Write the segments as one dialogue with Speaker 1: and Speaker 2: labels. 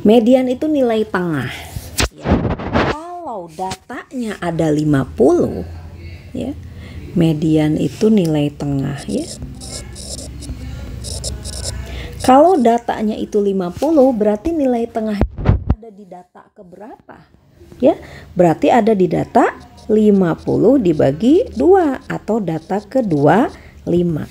Speaker 1: Median itu nilai tengah. Ya. Kalau datanya ada 50, ya, median itu nilai tengah, ya. Kalau datanya itu 50, berarti nilai tengah ada di data keberapa? Ya, berarti ada di data 50 dibagi 2 atau data ke-25.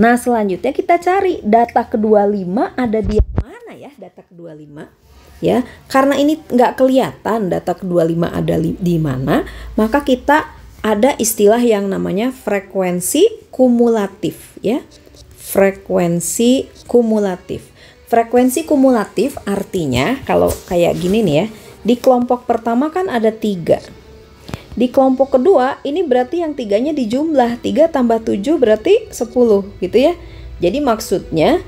Speaker 1: Nah, selanjutnya kita cari data ke-25 ada di mana ya, data ke-25? Ya, karena ini nggak kelihatan data ke-25 ada di mana, maka kita ada istilah yang namanya frekuensi kumulatif, ya. Frekuensi kumulatif. Frekuensi kumulatif artinya kalau kayak gini nih ya, di kelompok pertama kan ada 3. Di kelompok kedua ini berarti yang 3-nya dijumlah, 3 tambah 7 berarti 10 gitu ya. Jadi maksudnya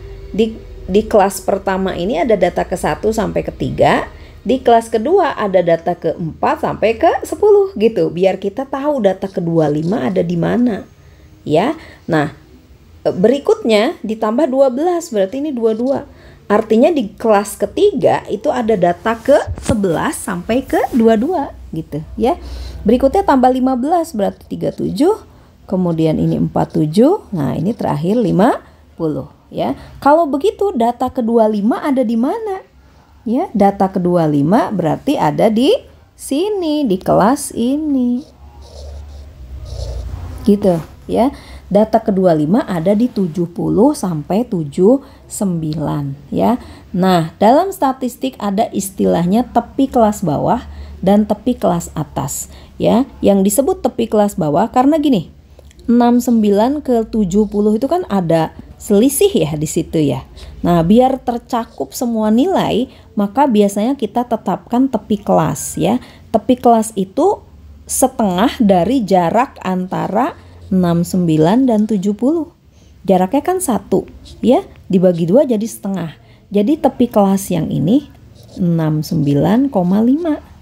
Speaker 1: di kelas pertama ini ada data ke-1 sampai ke-3, di kelas kedua ada data ke-4 sampai ke-10 gitu, biar kita tahu data ke-25 ada di mana. Ya. Nah, berikutnya ditambah 12 berarti ini 22. Artinya di kelas ketiga itu ada data ke-11 sampai ke-22 gitu ya. Berikutnya tambah 15 berarti 37, kemudian ini 47. Nah, ini terakhir 50 ya. Kalau begitu data ke-25 ada di mana? Ya, data ke-25 berarti ada di sini, di kelas ini. Gitu ya. Data ke-25 ada di 70 sampai 79 ya. Nah, dalam statistik ada istilahnya tepi kelas bawah dan tepi kelas atas ya. Yang disebut tepi kelas bawah karena gini, 69 ke 70 itu kan ada selisih ya di situ ya. Nah, biar tercakup semua nilai, maka biasanya kita tetapkan tepi kelas ya. Tepi kelas itu setengah dari jarak antara 69 dan 70. Jaraknya kan 1 ya, dibagi 2 jadi setengah. Jadi tepi kelas yang ini 69,5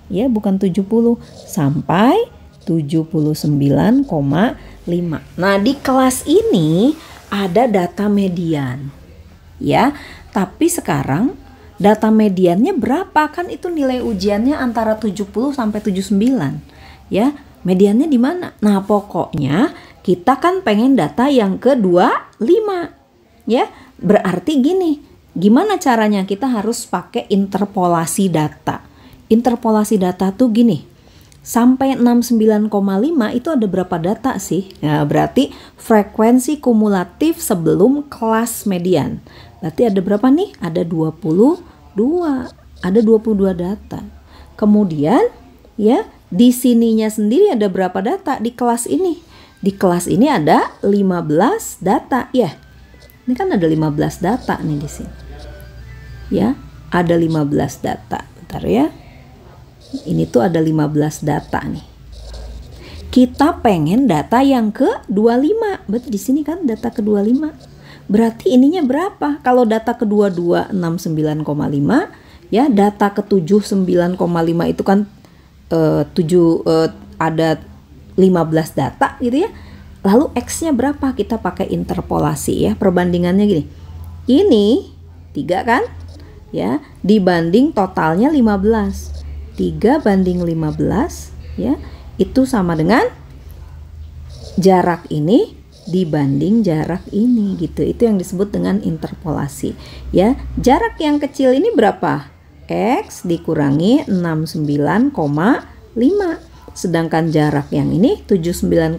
Speaker 1: ya, bukan 70, sampai 79,5. Nah, di kelas ini ada data median ya. Tapi sekarang data mediannya berapa? Kan itu nilai ujiannya antara 70 sampai 79 ya. Mediannya di mana? Nah, pokoknya kita kan pengen data yang ke-25 ya. Berarti gini, gimana caranya? Kita harus pakai interpolasi data. Interpolasi data tuh gini, sampai 69,5 itu ada berapa data sih? Nah, berarti frekuensi kumulatif sebelum kelas median. Berarti ada berapa nih? Ada 22. Ada 22 data. Kemudian ya, di sininya sendiri ada berapa data di kelas ini? Di kelas ini ada 15 data ya. Ini kan ada 15 data nih di sini. Ya, ada 15 data. Bentar ya. Ini tuh ada 15 data nih. Kita pengen data yang ke-25. Berarti di sini kan data ke-25. Berarti ininya berapa? Kalau data ke-22 69,5 ya, data ke-7 9,5 itu kan ada 15 data gitu ya. Lalu X-nya berapa? Kita pakai interpolasi ya. Perbandingannya gini. Ini 3 kan? Ya, dibanding totalnya 15. 3 banding 15 ya. Itu sama dengan jarak ini dibanding jarak ini gitu. Itu yang disebut dengan interpolasi ya. Jarak yang kecil ini berapa? X dikurangi 69,5. Sedangkan jarak yang ini 79,5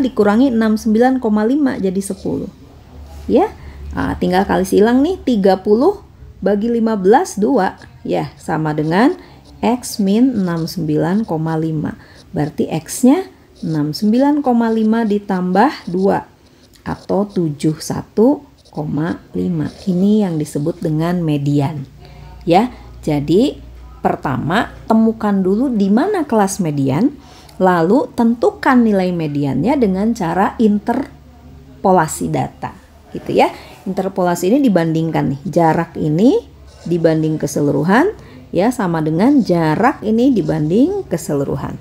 Speaker 1: dikurangi 69,5 jadi 10. Ya. Nah, tinggal kali silang nih, 30 bagi 15 2 ya, sama dengan X min 69,5. Berarti X-nya 69,5 ditambah 2 atau 71,5. Ini yang disebut dengan median. Ya. Jadi pertama, temukan dulu di mana kelas median, lalu tentukan nilai mediannya dengan cara interpolasi data, gitu ya. Interpolasi ini dibandingkan nih, jarak ini dibanding keseluruhan, ya, sama dengan jarak ini dibanding keseluruhan.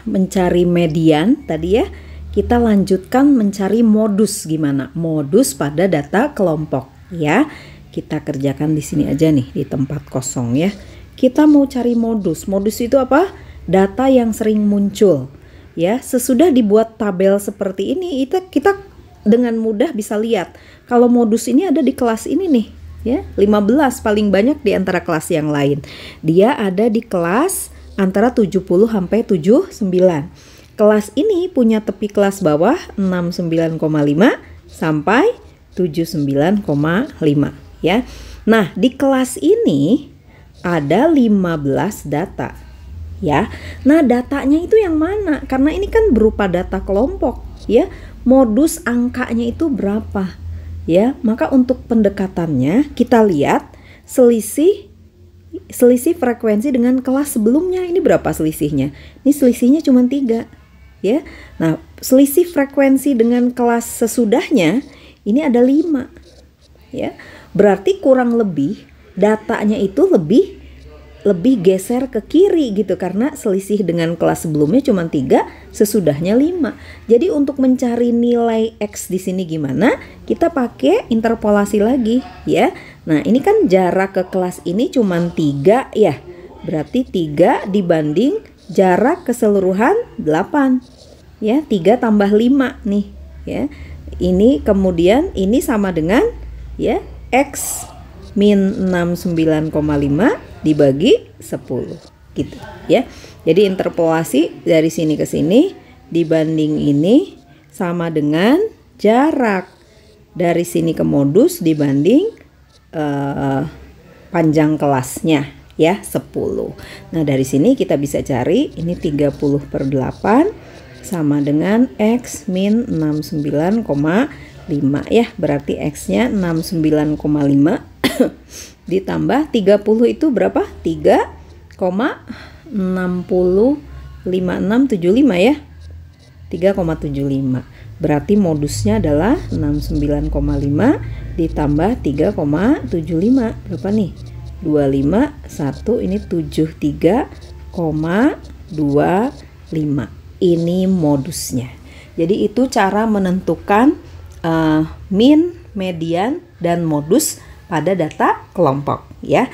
Speaker 1: Mencari median tadi ya, kita lanjutkan mencari modus. Gimana? Modus pada data kelompok, ya. kita kerjakan di sini aja nih di tempat kosong ya. Kita mau cari modus. Modus itu apa? Data yang sering muncul. Ya, sesudah dibuat tabel seperti ini, kita dengan mudah bisa lihat kalau modus ini ada di kelas ini nih, ya. 15 paling banyak di antara kelas yang lain. Dia ada di kelas antara 70 sampai 79. Kelas ini punya tepi kelas bawah 69,5 sampai 79,5 ya. Nah, di kelas ini ada 15 data ya. Nah, datanya itu yang mana? Karena ini kan berupa data kelompok ya. Modus angkanya itu berapa ya? Maka untuk pendekatannya kita lihat selisih frekuensi dengan kelas sebelumnya. Ini berapa selisihnya? Ini selisihnya cuma 3 ya. Nah, selisih frekuensi dengan kelas sesudahnya ini ada 5 ya. Berarti kurang lebih datanya itu lebih geser ke kiri gitu, karena selisih dengan kelas sebelumnya cuma 3, sesudahnya 5. Jadi untuk mencari nilai X di sini gimana? Kita pakai interpolasi lagi ya. Nah, ini kan jarak ke kelas ini cuma 3 ya. Berarti 3 dibanding jarak keseluruhan 8. Ya, 3 tambah 5 nih ya. Ini kemudian ini sama dengan ya X min 69,5 dibagi 10 gitu ya. Jadi interpolasi dari sini ke sini dibanding ini sama dengan jarak dari sini ke modus dibanding panjang kelasnya ya 10. Nah, dari sini kita bisa cari ini 30/8 sama dengan X min 69,5 ya. Berarti X-nya 69,5 ditambah 30 itu berapa? 3,605675 ya. 3,75. Berarti modusnya adalah 69,5 ditambah 3,75. Berapa nih? 251, ini 73,25. Ini modusnya. Jadi itu cara menentukan min, median, dan modus pada data kelompok ya.